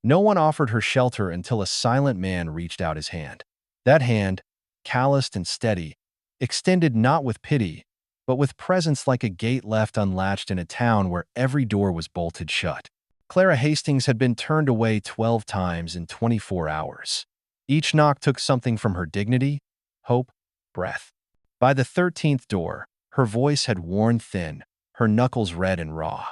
No one offered her shelter until a silent man reached out his hand. That hand, calloused and steady, extended not with pity, but with presence like a gate left unlatched in a town where every door was bolted shut. Clara Hastings had been turned away 12 times in 24 hours. Each knock took something from her dignity, hope, breath. By the 13th door, her voice had worn thin, her knuckles red and raw.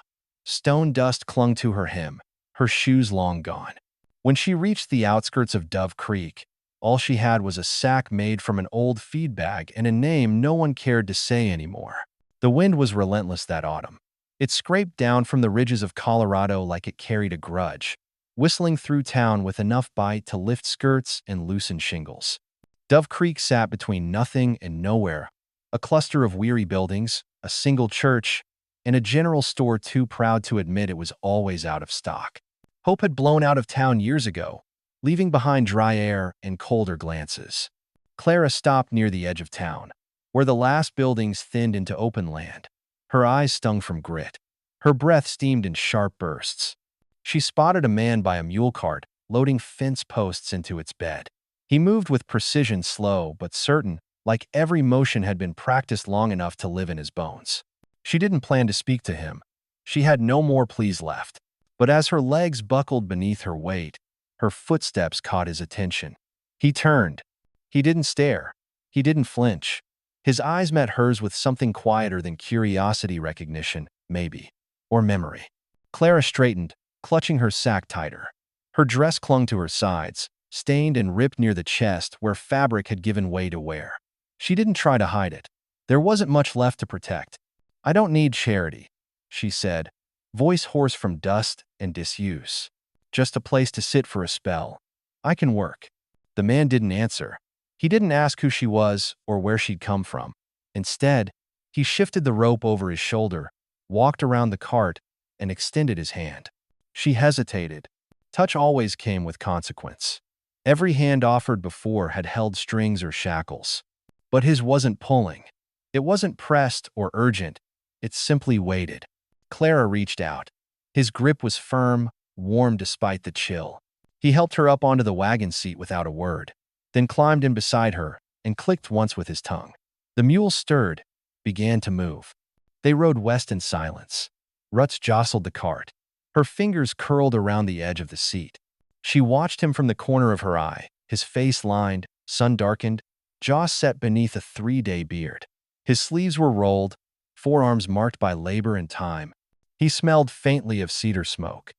Stone dust clung to her hem, her shoes long gone. When she reached the outskirts of Dove Creek, all she had was a sack made from an old feed bag and a name no one cared to say anymore. The wind was relentless that autumn. It scraped down from the ridges of Colorado like it carried a grudge, whistling through town with enough bite to lift skirts and loosen shingles. Dove Creek sat between nothing and nowhere, a cluster of weary buildings, a single church, and a general store too proud to admit it was always out of stock. Hope had blown out of town years ago, leaving behind dry air and colder glances. Clara stopped near the edge of town, where the last buildings thinned into open land. Her eyes stung from grit. Her breath steamed in sharp bursts. She spotted a man by a mule cart, loading fence posts into its bed. He moved with precision, slow but certain, like every motion had been practiced long enough to live in his bones. She didn't plan to speak to him. She had no more pleas left. But as her legs buckled beneath her weight, her footsteps caught his attention. He turned. He didn't stare. He didn't flinch. His eyes met hers with something quieter than curiosity, recognition, maybe, or memory. Clara straightened, clutching her sack tighter. Her dress clung to her sides, stained and ripped near the chest where fabric had given way to wear. She didn't try to hide it. There wasn't much left to protect. "I don't need charity," she said, voice hoarse from dust and disuse. "Just a place to sit for a spell. I can work." The man didn't answer. He didn't ask who she was or where she'd come from. Instead, he shifted the rope over his shoulder, walked around the cart, and extended his hand. She hesitated. Touch always came with consequence. Every hand offered before had held strings or shackles. But his wasn't pulling. It wasn't pressed or urgent. It simply waited. Clara reached out. His grip was firm, warm despite the chill. He helped her up onto the wagon seat without a word, then climbed in beside her and clicked once with his tongue. The mule stirred, began to move. They rode west in silence. Ruts jostled the cart. Her fingers curled around the edge of the seat. She watched him from the corner of her eye, his face lined, sun-darkened, jaw set beneath a 3-day beard. His sleeves were rolled, forearms marked by labor and time. He smelled faintly of cedar smoke.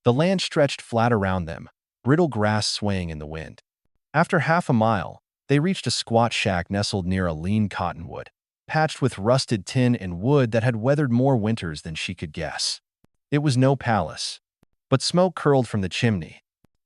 The land stretched flat around them, brittle grass swaying in the wind. After half a mile, they reached a squat shack nestled near a lean cottonwood, patched with rusted tin and wood that had weathered more winters than she could guess. It was no palace, but smoke curled from the chimney.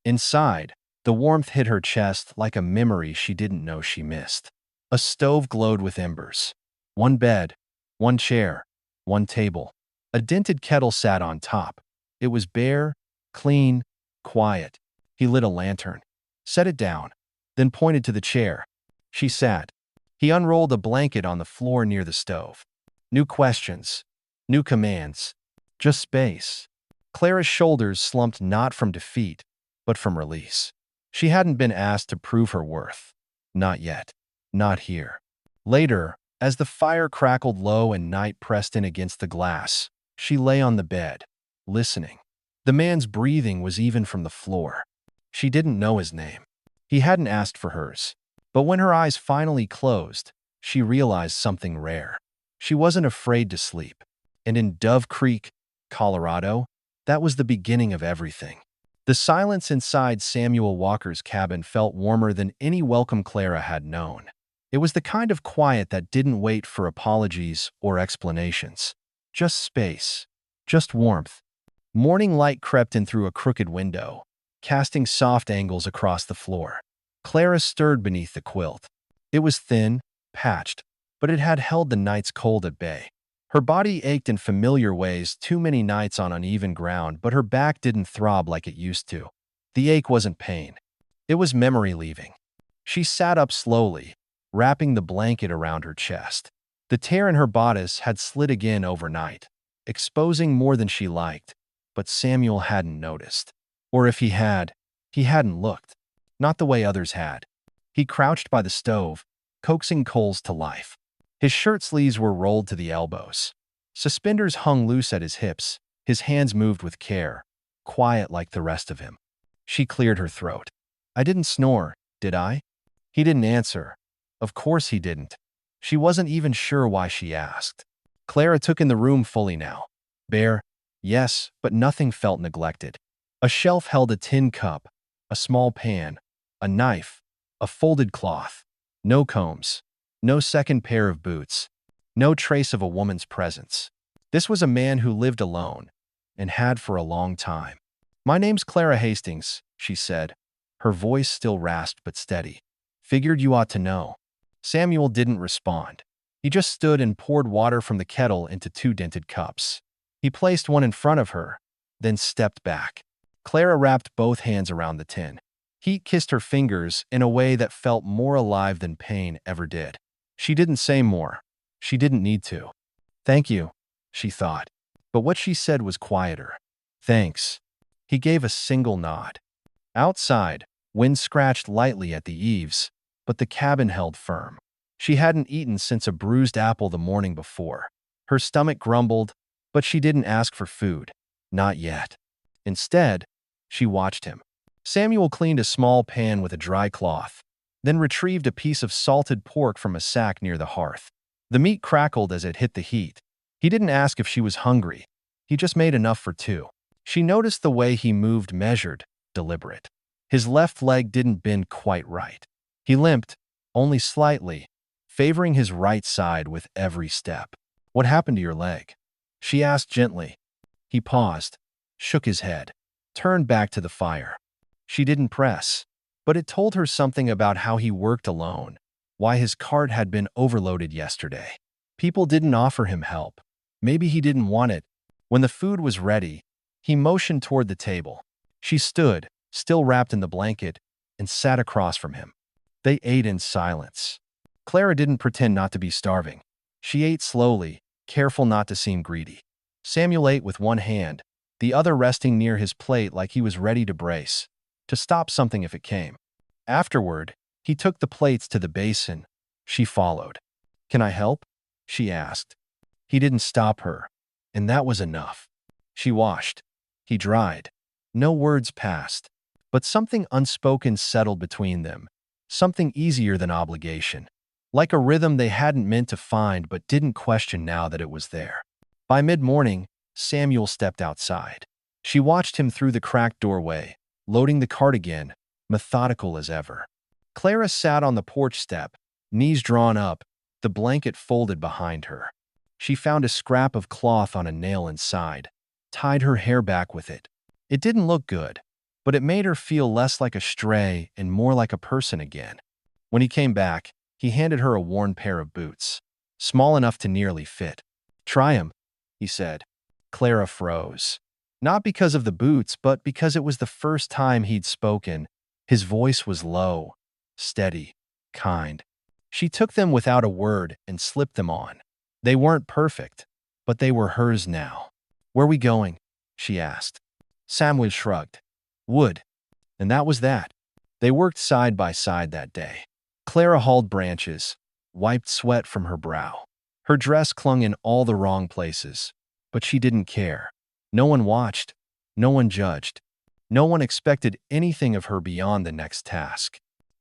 Inside, the warmth hit her chest like a memory she didn't know she missed. A stove glowed with embers. One bed, one chair, one table. A dented kettle sat on top. It was bare, clean, quiet. He lit a lantern, set it down, then pointed to the chair. She sat. He unrolled a blanket on the floor near the stove. New questions, new commands, just space. Clara's shoulders slumped not from defeat, but from release. She hadn't been asked to prove her worth. Not yet. Not here. Later, as the fire crackled low and night pressed in against the glass, she lay on the bed, listening. The man's breathing was even from the floor. She didn't know his name. He hadn't asked for hers. But when her eyes finally closed, she realized something rare. She wasn't afraid to sleep. And in Dove Creek, Colorado, that was the beginning of everything. The silence inside Samuel Walker's cabin felt warmer than any welcome Clara had known. It was the kind of quiet that didn't wait for apologies or explanations. Just space. Just warmth. Morning light crept in through a crooked window, casting soft angles across the floor. Clara stirred beneath the quilt. It was thin, patched, but it had held the night's cold at bay. Her body ached in familiar ways, too many nights on uneven ground, but her back didn't throb like it used to. The ache wasn't pain. It was memory leaving. She sat up slowly, wrapping the blanket around her chest. The tear in her bodice had slid again overnight, exposing more than she liked, but Samuel hadn't noticed. Or if he hadn't looked. Not the way others had. He crouched by the stove, coaxing coals to life. His shirt sleeves were rolled to the elbows. Suspenders hung loose at his hips. His hands moved with care, quiet like the rest of him. She cleared her throat. I didn't snore, did I? He didn't answer. Of course he didn't. She wasn't even sure why she asked. Clara took in the room fully now. Bare, yes, but nothing felt neglected. A shelf held a tin cup, a small pan, a knife, a folded cloth. No combs. No second pair of boots. No trace of a woman's presence. This was a man who lived alone, and had for a long time. My name's Clara Hastings, she said, her voice still rasped but steady. Figured you ought to know. Samuel didn't respond. He just stood and poured water from the kettle into 2 dented cups. He placed one in front of her, then stepped back. Clara wrapped both hands around the tin. Heat kissed her fingers in a way that felt more alive than pain ever did. She didn't say more. She didn't need to. Thank you, she thought. But what she said was quieter. Thanks. He gave a single nod. Outside, wind scratched lightly at the eaves, but the cabin held firm. She hadn't eaten since a bruised apple the morning before. Her stomach grumbled, but she didn't ask for food. Not yet. Instead, she watched him. Samuel cleaned a small pan with a dry cloth, then retrieved a piece of salted pork from a sack near the hearth. The meat crackled as it hit the heat. He didn't ask if she was hungry. He just made enough for 2. She noticed the way he moved, measured, deliberate. His left leg didn't bend quite right. He limped, only slightly, favoring his right side with every step. What happened to your leg? She asked gently. He paused, shook his head, turned back to the fire. She didn't press, but it told her something about how he worked alone, why his cart had been overloaded yesterday. People didn't offer him help. Maybe he didn't want it. When the food was ready, he motioned toward the table. She stood, still wrapped in the blanket, and sat across from him. They ate in silence. Clara didn't pretend not to be starving. She ate slowly, careful not to seem greedy. Samuel ate with one hand, the other resting near his plate like he was ready to brace, to stop something if it came. Afterward, he took the plates to the basin. She followed. Can I help? She asked. He didn't stop her, and that was enough. She washed. He dried. No words passed, but something unspoken settled between them, something easier than obligation, like a rhythm they hadn't meant to find but didn't question now that it was there. By mid-morning, Samuel stepped outside. She watched him through the cracked doorway, loading the cart again, methodical as ever. Clara sat on the porch step, knees drawn up, the blanket folded behind her. She found a scrap of cloth on a nail inside, tied her hair back with it. It didn't look good, but it made her feel less like a stray and more like a person again. When he came back, he handed her a worn pair of boots, small enough to nearly fit. Try 'em, he said. Clara froze. Not because of the boots, but because it was the first time he'd spoken. His voice was low, steady, kind. She took them without a word and slipped them on. They weren't perfect, but they were hers now. Where we going? She asked. Samuel shrugged. Wood. And that was that. They worked side by side that day. Clara hauled branches, wiped sweat from her brow. Her dress clung in all the wrong places, but she didn't care. No one watched. No one judged. No one expected anything of her beyond the next task.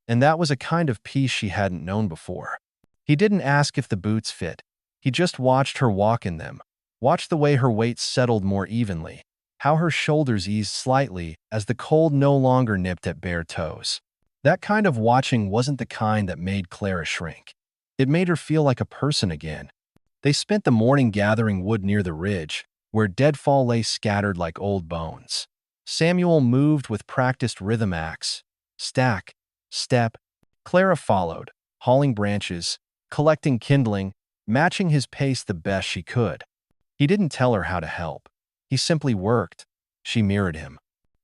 And that was a kind of peace she hadn't known before. He didn't ask if the boots fit. He just watched her walk in them, watched the way her weight settled more evenly, how her shoulders eased slightly as the cold no longer nipped at bare toes. That kind of watching wasn't the kind that made Clara shrink. It made her feel like a person again. They spent the morning gathering wood near the ridge, where deadfall lay scattered like old bones. Samuel moved with practiced rhythm axe. Stack, step. Clara followed, hauling branches, collecting kindling, matching his pace the best she could. He didn't tell her how to help. He simply worked. She mirrored him.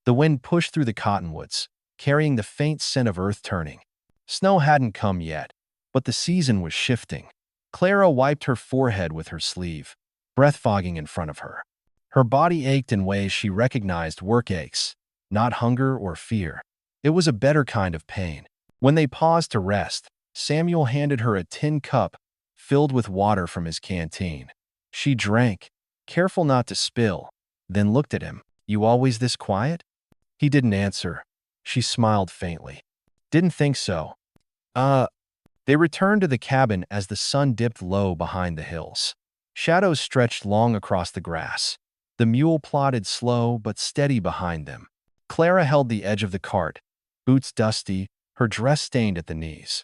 The wind pushed through the cottonwoods, carrying the faint scent of earth turning. Snow hadn't come yet, but the season was shifting. Clara wiped her forehead with her sleeve, breath fogging in front of her. Her body ached in ways she recognized work aches, not hunger or fear. It was a better kind of pain. When they paused to rest, Samuel handed her a tin cup filled with water from his canteen. She drank, careful not to spill, then looked at him. "You always this quiet?" He didn't answer. She smiled faintly. "Didn't think so." Uh, they returned to the cabin as the sun dipped low behind the hills. Shadows stretched long across the grass. The mule plodded slow but steady behind them. Clara held the edge of the cart, boots dusty, her dress stained at the knees.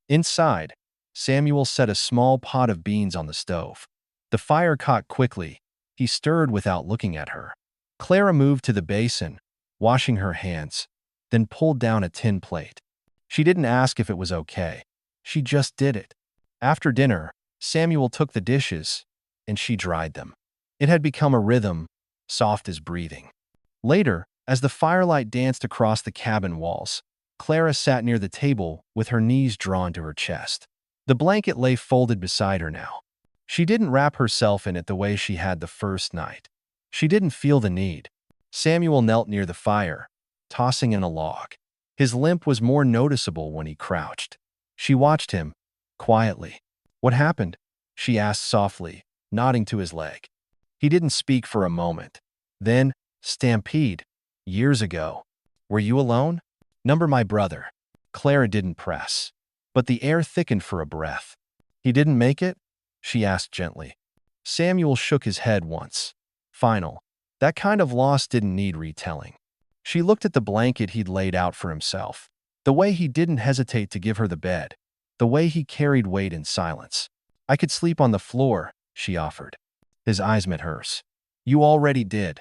Inside, Samuel set a small pot of beans on the stove. The fire caught quickly. He stirred without looking at her. Clara moved to the basin, washing her hands, then pulled down a tin plate. She didn't ask if it was okay. She just did it. After dinner, Samuel took the dishes, and she dried them. It had become a rhythm, soft as breathing. Later, as the firelight danced across the cabin walls, Clara sat near the table with her knees drawn to her chest. The blanket lay folded beside her now. She didn't wrap herself in it the way she had the first night. She didn't feel the need. Samuel knelt near the fire, tossing in a log. His limp was more noticeable when he crouched. She watched him, quietly. "What happened?" she asked softly, nodding to his leg. He didn't speak for a moment. Then, "Stampede. Years ago. Were you alone?" "Number my brother." Clara didn't press, but the air thickened for a breath. "He didn't make it?" she asked gently. Samuel shook his head once. Final. That kind of loss didn't need retelling. She looked at the blanket he'd laid out for himself. The way he didn't hesitate to give her the bed. The way he carried weight in silence. "I could sleep on the floor," she offered. His eyes met hers. "You already did."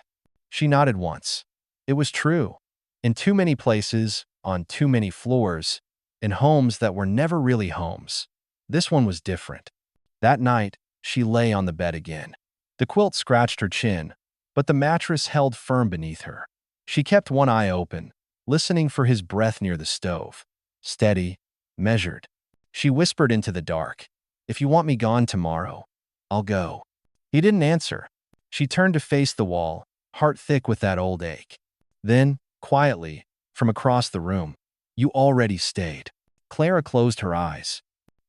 She nodded once. It was true. In too many places, on too many floors, in homes that were never really homes. This one was different. That night, she lay on the bed again. The quilt scratched her chin, but the mattress held firm beneath her. She kept one eye open, listening for his breath near the stove. Steady, measured. She whispered into the dark, "If you want me gone tomorrow, I'll go." He didn't answer. She turned to face the wall, heart thick with that old ache. Then, quietly, from across the room, "You already stayed." Clara closed her eyes.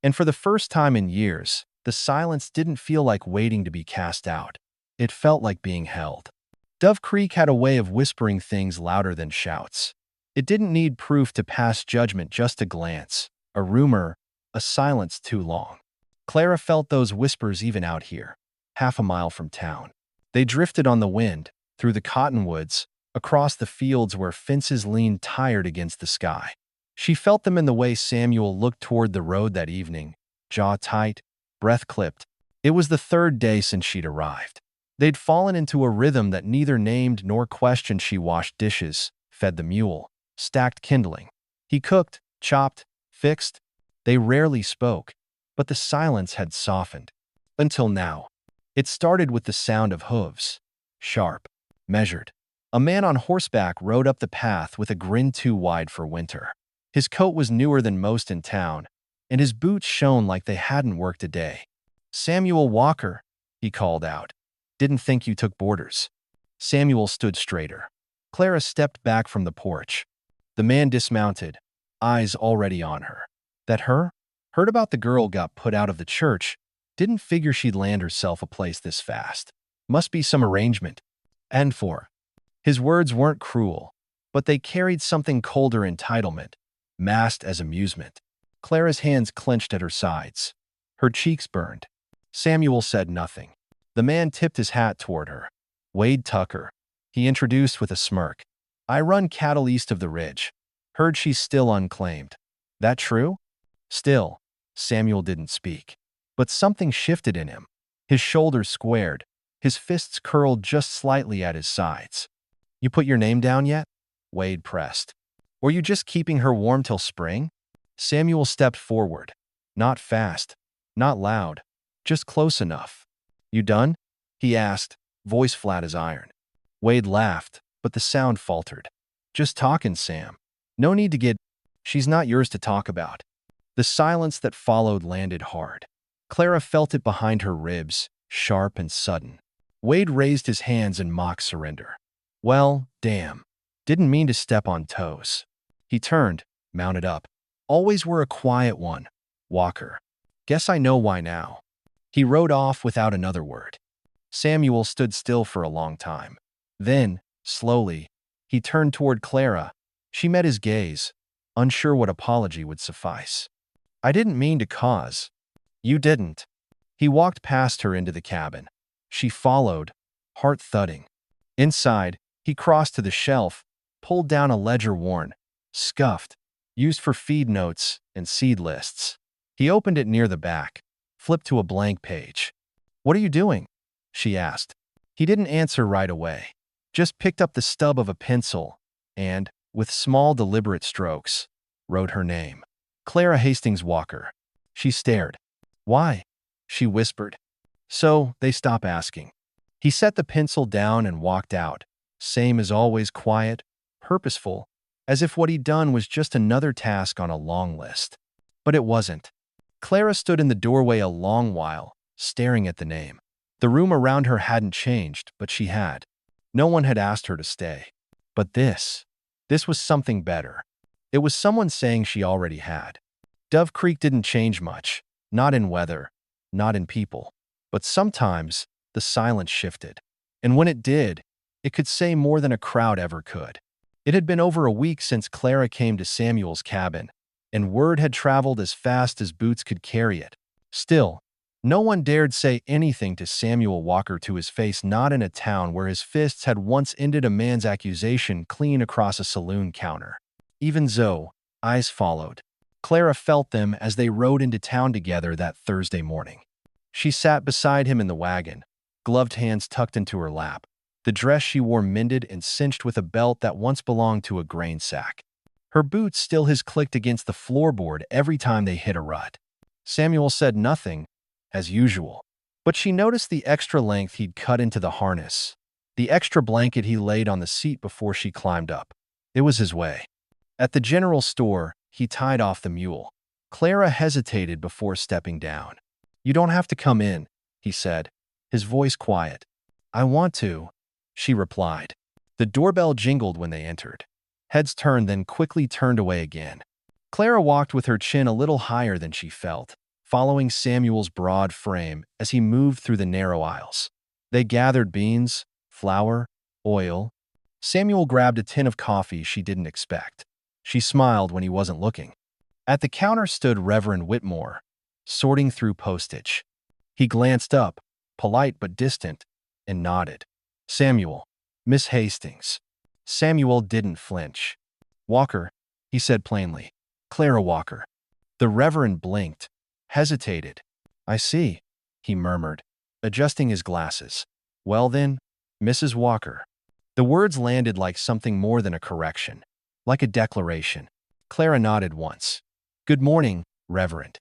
And for the first time in years, the silence didn't feel like waiting to be cast out. It felt like being held. Dove Creek had a way of whispering things louder than shouts. It didn't need proof to pass judgment, just a glance, a rumor, a silence too long. Clara felt those whispers even out here, half a mile from town. They drifted on the wind, through the cottonwoods, across the fields where fences leaned tired against the sky. She felt them in the way Samuel looked toward the road that evening, jaw tight, breath clipped. It was the third day since she'd arrived. They'd fallen into a rhythm that neither named nor questioned. She washed dishes, fed the mule, stacked kindling. He cooked, chopped, fixed. They rarely spoke, but the silence had softened. Until now. It started with the sound of hooves. Sharp, measured. A man on horseback rode up the path with a grin too wide for winter. His coat was newer than most in town, and his boots shone like they hadn't worked a day. "Samuel Walker," he called out. "Didn't think you took boarders." Samuel stood straighter. Clara stepped back from the porch. The man dismounted, eyes already on her. "That her? Heard about the girl got put out of the church. Didn't figure she'd land herself a place this fast. Must be some arrangement." And for. His words weren't cruel, but they carried something colder: entitlement, masked as amusement. Clara's hands clenched at her sides. Her cheeks burned. Samuel said nothing. The man tipped his hat toward her. "Wade Tucker," he introduced with a smirk. "I run cattle east of the ridge. Heard she's still unclaimed. That true?" Still, Samuel didn't speak. But something shifted in him. His shoulders squared, his fists curled just slightly at his sides. "You put your name down yet?" Wade pressed. "Or you just keeping her warm till spring?" Samuel stepped forward. Not fast, not loud, just close enough. "You done?" he asked, voice flat as iron. Wade laughed, but the sound faltered. "Just talking, Sam. No need to get. She's not yours to talk about." The silence that followed landed hard. Clara felt it behind her ribs, sharp and sudden. Wade raised his hands in mock surrender. "Well, damn. Didn't mean to step on toes. He turned, mounted up. Always were a quiet one, Walker. Guess I know why now. He rode off without another word. Samuel stood still for a long time. Then, slowly, he turned toward Clara. She met his gaze, unsure what apology would suffice. I didn't mean to cause. You didn't. He walked past her into the cabin. She followed, heart thudding. Inside, he crossed to the shelf, pulled down a ledger worn, scuffed, used for feed notes and seed lists. He opened it near the back, flipped to a blank page. What are you doing? She asked. He didn't answer right away, just picked up the stub of a pencil and, with small deliberate strokes, wrote her name. Clara Hastings Walker. She stared. Why? She whispered. So they stopped asking. He set the pencil down and walked out, same as always, quiet, purposeful, as if what he'd done was just another task on a long list. But it wasn't. Clara stood in the doorway a long while, staring at the name. The room around her hadn't changed, but she had. No one had asked her to stay. But this was something better. It was someone saying she already had. Dove Creek didn't change much, not in weather, not in people. But sometimes, the silence shifted. And when it did, it could say more than a crowd ever could. It had been over a week since Clara came to Samuel's cabin, and word had traveled as fast as boots could carry it. Still, no one dared say anything to Samuel Walker to his face, not in a town where his fists had once ended a man's accusation clean across a saloon counter. Even Zoe, eyes followed. Clara felt them as they rode into town together that Thursday morning. She sat beside him in the wagon, gloved hands tucked into her lap, the dress she wore mended and cinched with a belt that once belonged to a grain sack. Her boots still clicked against the floorboard every time they hit a rut. Samuel said nothing, as usual, but she noticed the extra length he'd cut into the harness, the extra blanket he laid on the seat before she climbed up. It was his way. At the general store, he tied off the mule. Clara hesitated before stepping down. You don't have to come in, he said, his voice quiet. I want to, she replied. The doorbell jingled when they entered. Heads turned, then quickly turned away again. Clara walked with her chin a little higher than she felt, following Samuel's broad frame as he moved through the narrow aisles. They gathered beans, flour, oil. Samuel grabbed a tin of coffee she didn't expect. She smiled when he wasn't looking. At the counter stood Reverend Whitmore, sorting through postage. He glanced up, polite but distant, and nodded. Samuel, Miss Hastings. Samuel didn't flinch. Walker, he said plainly. Clara Walker. The Reverend blinked, hesitated. I see, he murmured, adjusting his glasses. Well then, Mrs. Walker. The words landed like something more than a correction, like a declaration. Clara nodded once. Good morning, Reverend.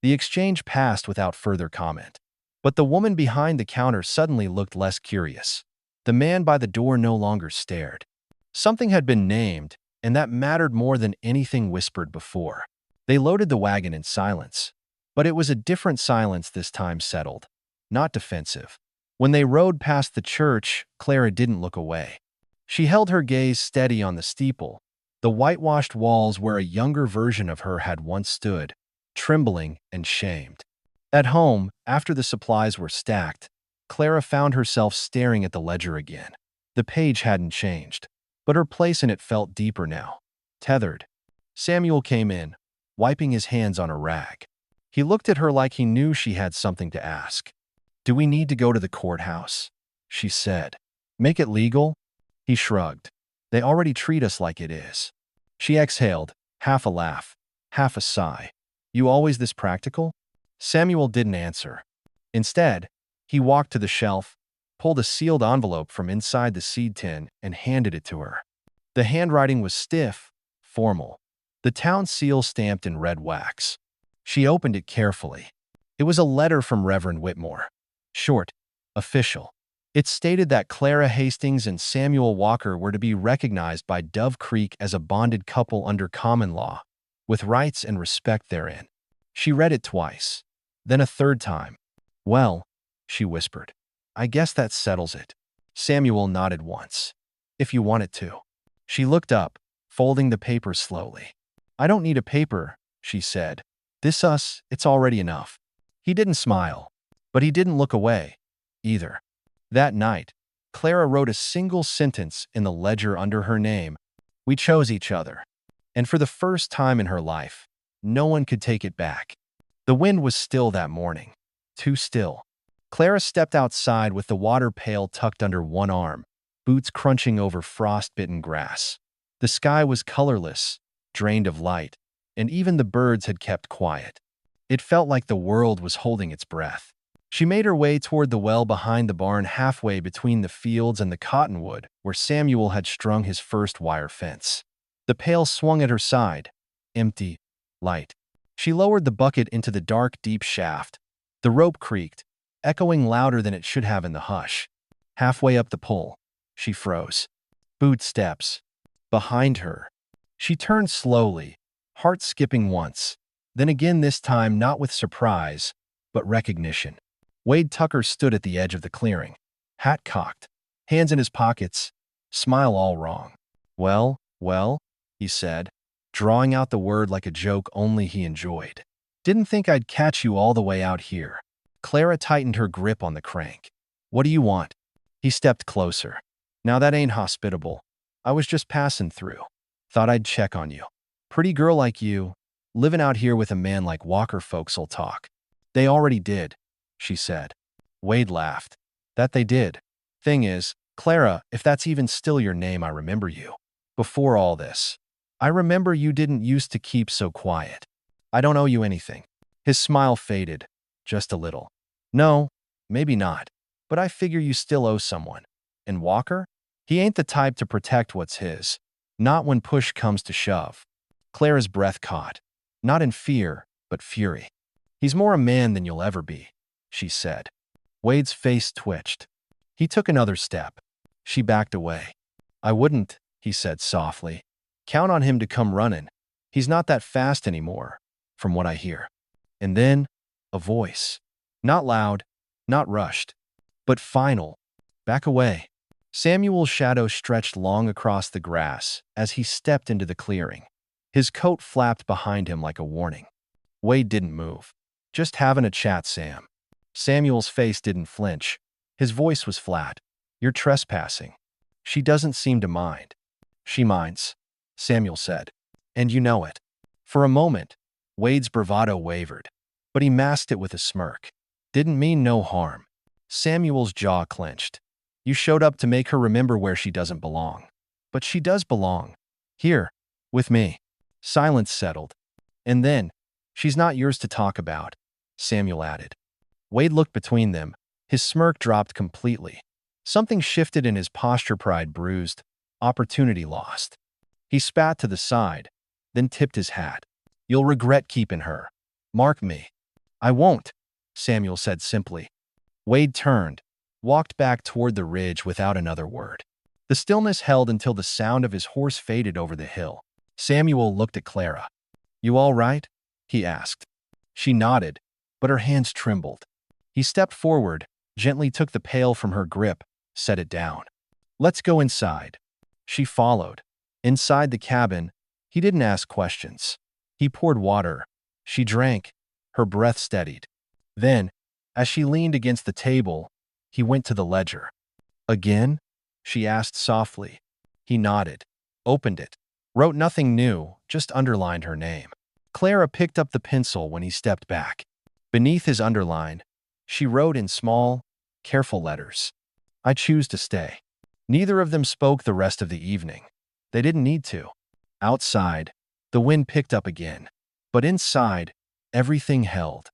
The exchange passed without further comment. But the woman behind the counter suddenly looked less curious. The man by the door no longer stared. Something had been named, and that mattered more than anything whispered before. They loaded the wagon in silence. But it was a different silence this time, settled, not defensive. When they rode past the church, Clara didn't look away. She held her gaze steady on the steeple, the whitewashed walls where a younger version of her had once stood, trembling and shamed. At home, after the supplies were stacked, Clara found herself staring at the ledger again. The page hadn't changed, but her place in it felt deeper now, tethered. Samuel came in, wiping his hands on a rag. He looked at her like he knew she had something to ask. Do we need to go to the courthouse? She said. Make it legal? He shrugged. They already treat us like it is. She exhaled, half a laugh, half a sigh. You always this practical? Samuel didn't answer. Instead, he walked to the shelf, pulled a sealed envelope from inside the seed tin, and handed it to her. The handwriting was stiff, formal, the town seal stamped in red wax. She opened it carefully. It was a letter from Reverend Whitmore. Short, official. It stated that Clara Hastings and Samuel Walker were to be recognized by Dove Creek as a bonded couple under common law, with rights and respect therein. She read it twice, then a third time. Well, she whispered, I guess that settles it. Samuel nodded once. If you want it to. She looked up, folding the paper slowly. I don't need a paper, she said. It's already enough. He didn't smile, but he didn't look away, either. That night, Clara wrote a single sentence in the ledger under her name. We chose each other. And for the first time in her life, no one could take it back. The wind was still that morning. Too still. Clara stepped outside with the water pail tucked under one arm, boots crunching over frost-bitten grass. The sky was colorless, drained of light, and even the birds had kept quiet. It felt like the world was holding its breath. She made her way toward the well behind the barn, halfway between the fields and the cottonwood, where Samuel had strung his first wire fence. The pail swung at her side, empty, light. She lowered the bucket into the dark, deep shaft. The rope creaked, echoing louder than it should have in the hush. Halfway up the pull, she froze. Boot steps. Behind her. She turned slowly, heart skipping once, then again, this time not with surprise, but recognition. Wade Tucker stood at the edge of the clearing, hat cocked, hands in his pockets, smile all wrong. Well, he said, drawing out the word like a joke only he enjoyed. Didn't think I'd catch you all the way out here. Clara tightened her grip on the crank. What do you want? He stepped closer. Now that ain't hospitable. I was just passing through. Thought I'd check on you. Pretty girl like you, living out here with a man like Walker, folks'll talk. They already did, she said. Wade laughed. That they did. Thing is, Clara, if that's even still your name, I remember you. Before all this. I remember you didn't used to keep so quiet. I don't owe you anything. His smile faded, just a little. No, maybe not. But I figure you still owe someone. And Walker? He ain't the type to protect what's his. Not when push comes to shove. Clara's breath caught. Not in fear, but fury. He's more a man than you'll ever be, she said. Wade's face twitched. He took another step. She backed away. I wouldn't, he said softly. Count on him to come running. He's not that fast anymore, from what I hear. And then, a voice. Not loud, not rushed, but final. Back away. Samuel's shadow stretched long across the grass as he stepped into the clearing. His coat flapped behind him like a warning. Wade didn't move. Just having a chat, Sam. Samuel's face didn't flinch. His voice was flat. You're trespassing. She doesn't seem to mind. She minds, Samuel said. And you know it. For a moment, Wade's bravado wavered, but he masked it with a smirk. Didn't mean no harm. Samuel's jaw clenched. You showed up to make her remember where she doesn't belong. But she does belong. Here, with me. Silence settled. And then, she's not yours to talk about, Samuel added. Wade looked between them. His smirk dropped completely. Something shifted in his posture, pride bruised, opportunity lost. He spat to the side, then tipped his hat. You'll regret keeping her. Mark me. I won't, Samuel said simply. Wade turned, walked back toward the ridge without another word. The stillness held until the sound of his horse faded over the hill. Samuel looked at Clara. You all right? He asked. She nodded, but her hands trembled. He stepped forward, gently took the pail from her grip, set it down. Let's go inside. She followed. Inside the cabin, he didn't ask questions. He poured water. She drank. Her breath steadied. Then, as she leaned against the table, he went to the ledger. Again? She asked softly. He nodded, opened it, wrote nothing new, just underlined her name. Clara picked up the pencil when he stepped back. Beneath his underline, she wrote in small, careful letters. I choose to stay. Neither of them spoke the rest of the evening. They didn't need to. Outside, the wind picked up again. But inside, everything held.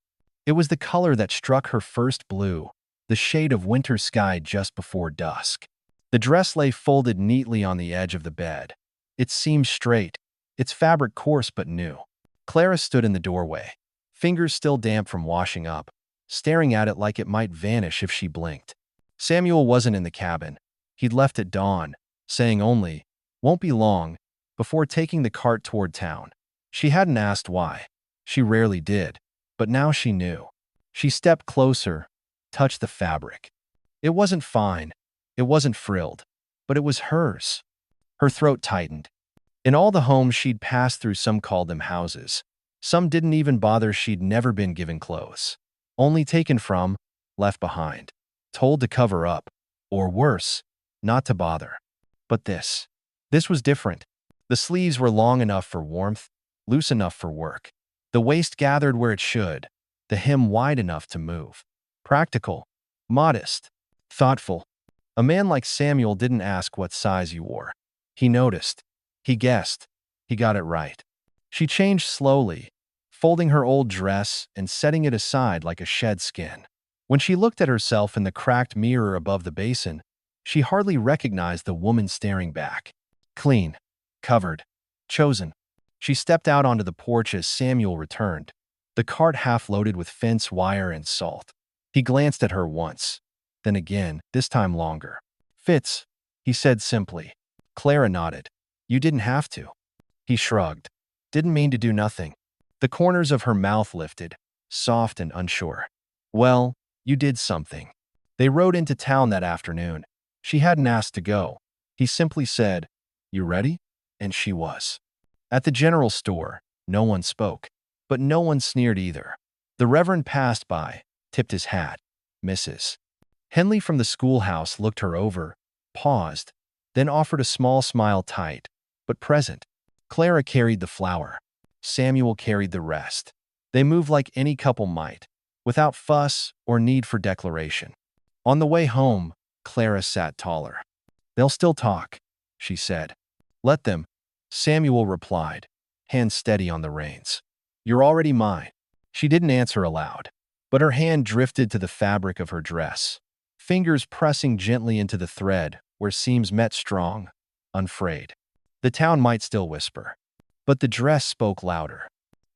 It was the color that struck her first blue, the shade of winter sky just before dusk. The dress lay folded neatly on the edge of the bed. It seemed straight, its fabric coarse but new. Clara stood in the doorway, fingers still damp from washing up, staring at it like it might vanish if she blinked. Samuel wasn't in the cabin. He'd left at dawn, saying only, won't be long, before taking the cart toward town. She hadn't asked why. She rarely did, but now she knew. She stepped closer, touched the fabric. It wasn't fine, it wasn't frilled, but it was hers. Her throat tightened. In all the homes she'd passed through, some called them houses. Some didn't even bother. She'd never been given clothes. Only taken from, left behind. Told to cover up. Or worse, not to bother. But this was different. The sleeves were long enough for warmth, loose enough for work. The waist gathered where it should, the hem wide enough to move. Practical, modest, thoughtful. A man like Samuel didn't ask what size you wore. He noticed. He guessed. He got it right. She changed slowly, folding her old dress and setting it aside like a shed skin. When she looked at herself in the cracked mirror above the basin, she hardly recognized the woman staring back. Clean, covered, chosen. She stepped out onto the porch as Samuel returned, the cart half loaded with fence wire and salt. He glanced at her once, then again, this time longer. "Fits," he said simply. Clara nodded. "You didn't have to." He shrugged. "Didn't mean to do nothing." The corners of her mouth lifted, soft and unsure. "Well, you did something." They rode into town that afternoon. She hadn't asked to go. He simply said, "You ready?" And she was. At the general store, no one spoke, but no one sneered either. The Reverend passed by, tipped his hat. "Mrs. Henley from the schoolhouse," looked her over, paused, then offered a small smile, tight, but present. Clara carried the flower. Samuel carried the rest. They moved like any couple might, without fuss or need for declaration. On the way home, Clara sat taller. "They'll still talk," she said. "Let them," Samuel replied, hand steady on the reins. "You're already mine." She didn't answer aloud, but her hand drifted to the fabric of her dress, fingers pressing gently into the thread where seams met strong, unfrayed. The town might still whisper, but the dress spoke louder.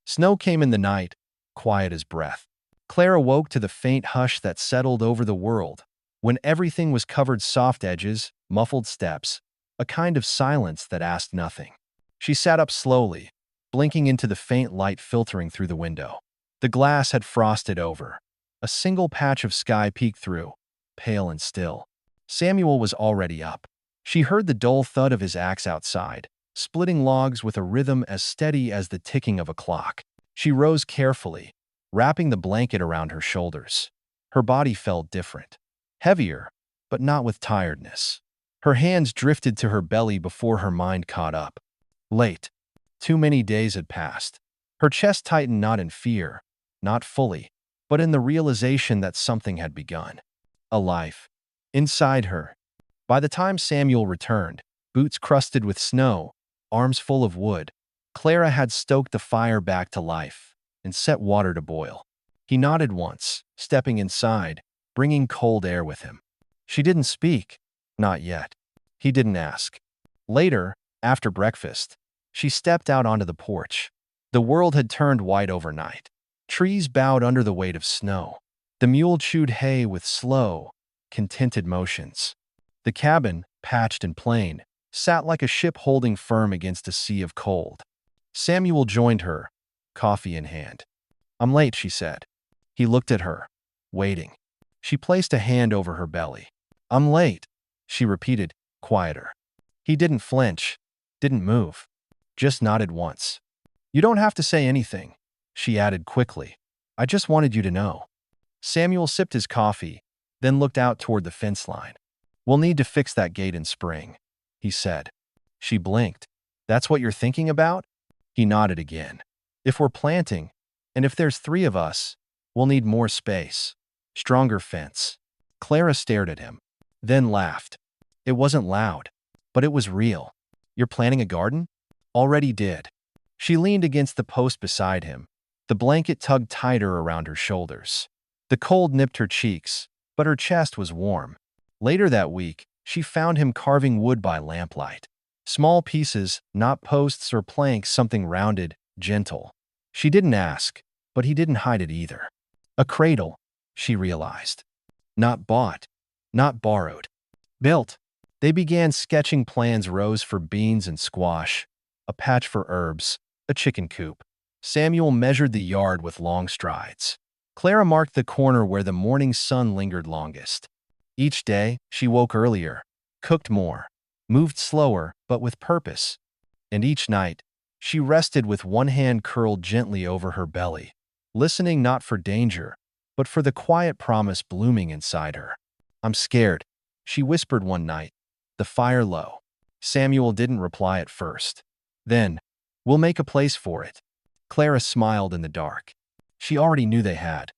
Snow came in the night, quiet as breath. Clara woke to the faint hush that settled over the world, when everything was covered, soft edges, muffled steps, a kind of silence that asked nothing. She sat up slowly, blinking into the faint light filtering through the window. The glass had frosted over. A single patch of sky peeked through, pale and still. Samuel was already up. She heard the dull thud of his axe outside, splitting logs with a rhythm as steady as the ticking of a clock. She rose carefully, wrapping the blanket around her shoulders. Her body felt different. Heavier, but not with tiredness. Her hands drifted to her belly before her mind caught up. Late. Too many days had passed. Her chest tightened, not in fear, not fully, but in the realization that something had begun. A life. Inside her. By the time Samuel returned, boots crusted with snow, arms full of wood, Clara had stoked the fire back to life and set water to boil. He nodded once, stepping inside, bringing cold air with him. She didn't speak. Not yet. He didn't ask. Later, after breakfast, she stepped out onto the porch. The world had turned white overnight. Trees bowed under the weight of snow. The mule chewed hay with slow, contented motions. The cabin, patched and plain, sat like a ship holding firm against a sea of cold. Samuel joined her, coffee in hand. "I'm late," she said. He looked at her, waiting. She placed a hand over her belly. "I'm late," she repeated, quieter. He didn't flinch, didn't move, just nodded once. "You don't have to say anything," she added quickly. "I just wanted you to know." Samuel sipped his coffee, then looked out toward the fence line. "We'll need to fix that gate in spring," he said. She blinked. "That's what you're thinking about?" He nodded again. "If we're planting, and if there's 3 of us, we'll need more space. Stronger fence." Clara stared at him, then laughed. It wasn't loud, but it was real. "You're planting a garden?" "Already did." She leaned against the post beside him. The blanket tugged tighter around her shoulders. The cold nipped her cheeks, but her chest was warm. Later that week, she found him carving wood by lamplight. Small pieces, not posts or planks, something rounded, gentle. She didn't ask, but he didn't hide it either. A cradle, she realized. Not bought, not borrowed. Built. They began sketching plans: rows for beans and squash, a patch for herbs, a chicken coop. Samuel measured the yard with long strides. Clara marked the corner where the morning sun lingered longest. Each day, she woke earlier, cooked more, moved slower but with purpose. And each night, she rested with one hand curled gently over her belly, listening not for danger, but for the quiet promise blooming inside her. "I'm scared," she whispered one night, the fire low. Samuel didn't reply at first. Then, "We'll make a place for it." Clara smiled in the dark. She already knew they had.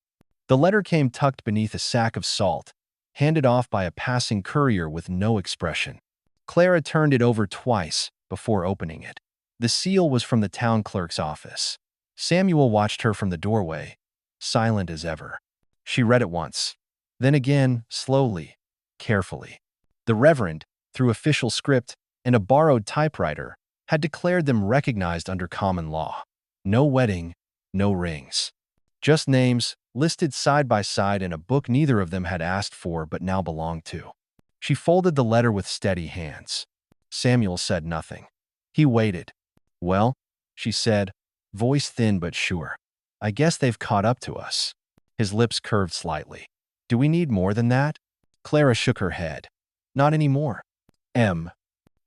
The letter came tucked beneath a sack of salt, handed off by a passing courier with no expression. Clara turned it over twice before opening it. The seal was from the town clerk's office. Samuel watched her from the doorway, silent as ever. She read it once, then again, slowly, carefully. The Reverend, through official script and a borrowed typewriter, had declared them recognized under common law. No wedding, no rings. Just names, listed side by side in a book neither of them had asked for but now belonged to. She folded the letter with steady hands. Samuel said nothing. He waited. "Well," she said, voice thin but sure, "I guess they've caught up to us." His lips curved slightly. "Do we need more than that?" Clara shook her head. "Not anymore."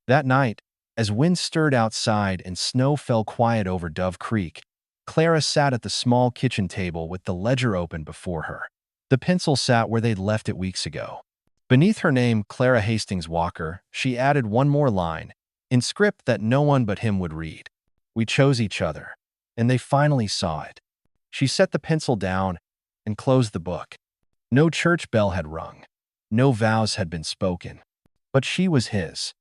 That night, as wind stirred outside and snow fell quiet over Dove Creek, Clara sat at the small kitchen table with the ledger open before her. The pencil sat where they'd left it weeks ago. Beneath her name, Clara Hastings Walker, she added one more line, in script that no one but him would read. "We chose each other, and they finally saw it." She set the pencil down and closed the book. No church bell had rung. No vows had been spoken. But she was his,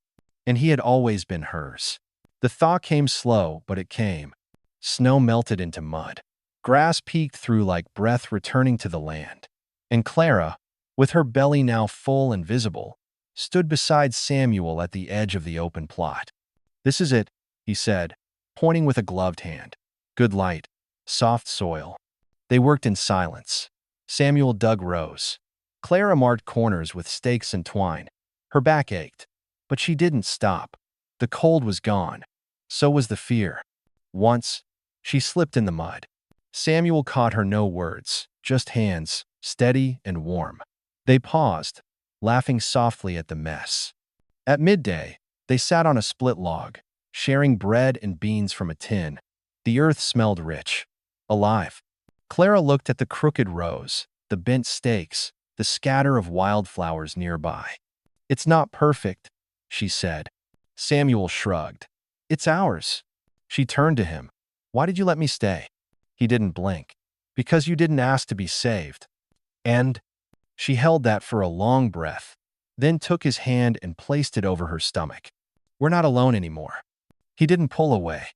and he had always been hers. The thaw came slow, but it came. Snow melted into mud. Grass peeked through like breath returning to the land. And Clara, with her belly now full and visible, stood beside Samuel at the edge of the open plot. "This is it," he said, pointing with a gloved hand. "Good light, soft soil." They worked in silence. Samuel dug rows. Clara marked corners with stakes and twine. Her back ached, but she didn't stop. The cold was gone. So was the fear. Once, she slipped in the mud. Samuel caught her no words, just hands, steady and warm. They paused, laughing softly at the mess. At midday, they sat on a split log, sharing bread and beans from a tin. The earth smelled rich, alive. Clara looked at the crooked rows, the bent stakes, the scatter of wildflowers nearby. "It's not perfect," she said. Samuel shrugged. "It's ours." She turned to him. "Why did you let me stay?" He didn't blink. "Because you didn't ask to be saved." And she held that for a long breath, then took his hand and placed it over her stomach. "We're not alone anymore." He didn't pull away.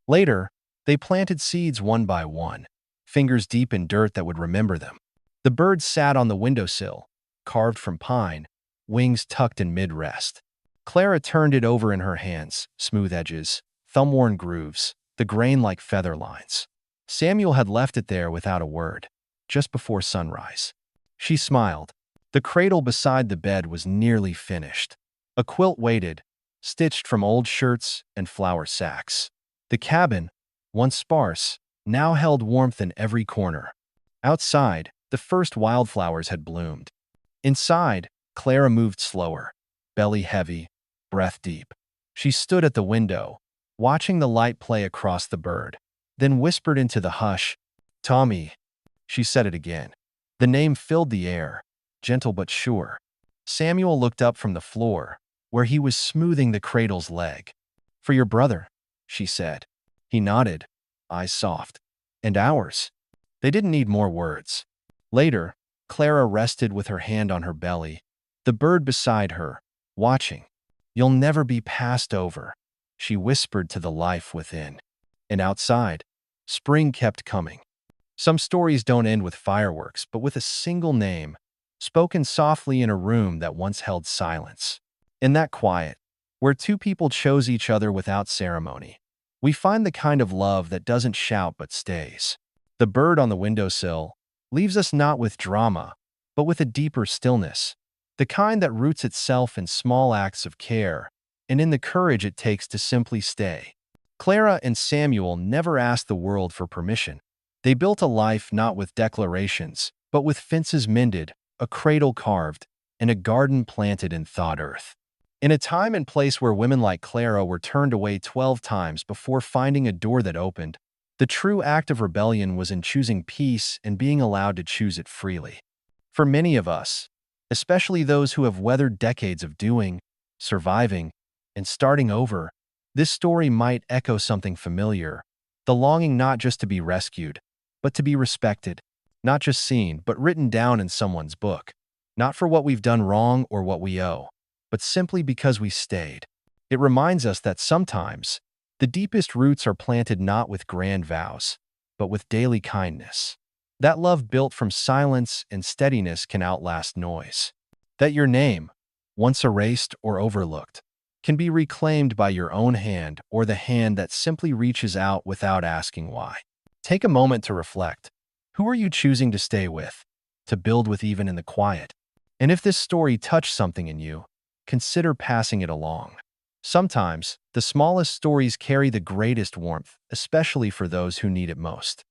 Later, they planted seeds one by one, fingers deep in dirt that would remember them. The birds sat on the windowsill, carved from pine, wings tucked in mid-rest. Clara turned it over in her hands, smooth edges, thumb-worn grooves, the grain like feather lines. Samuel had left it there without a word, just before sunrise. She smiled. The cradle beside the bed was nearly finished. A quilt waited, stitched from old shirts and flour sacks. The cabin, once sparse, now held warmth in every corner. Outside, the first wildflowers had bloomed. Inside, Clara moved slower, belly heavy, breath deep. She stood at the window, watching the light play across the bird, then whispered into the hush, "Tommy." She said it again. The name filled the air, gentle but sure. Samuel looked up from the floor, where he was smoothing the cradle's leg. "For your brother," she said. He nodded, eyes soft. "And ours." They didn't need more words. Later, Clara rested with her hand on her belly, the bird beside her, watching. "You'll never be passed over," she whispered to the life within. And outside, spring kept coming. Some stories don't end with fireworks, but with a single name, spoken softly in a room that once held silence. In that quiet, where two people chose each other without ceremony, we find the kind of love that doesn't shout but stays. The bird on the windowsill leaves us not with drama, but with a deeper stillness, the kind that roots itself in small acts of care and in the courage it takes to simply stay. Clara and Samuel never asked the world for permission. They built a life not with declarations, but with fences mended, a cradle carved, and a garden planted in thawed earth. In a time and place where women like Clara were turned away 12 times before finding a door that opened, the true act of rebellion was in choosing peace and being allowed to choose it freely. For many of us, especially those who have weathered decades of doing, surviving, and starting over, this story might echo something familiar, the longing not just to be rescued, but to be respected, not just seen, but written down in someone's book, not for what we've done wrong or what we owe, but simply because we stayed. It reminds us that sometimes the deepest roots are planted not with grand vows, but with daily kindness. That love built from silence and steadiness can outlast noise. That your name, once erased or overlooked, can be reclaimed by your own hand or the hand that simply reaches out without asking why. Take a moment to reflect. Who are you choosing to stay with, to build with even in the quiet? And if this story touched something in you, consider passing it along. Sometimes, the smallest stories carry the greatest warmth, especially for those who need it most.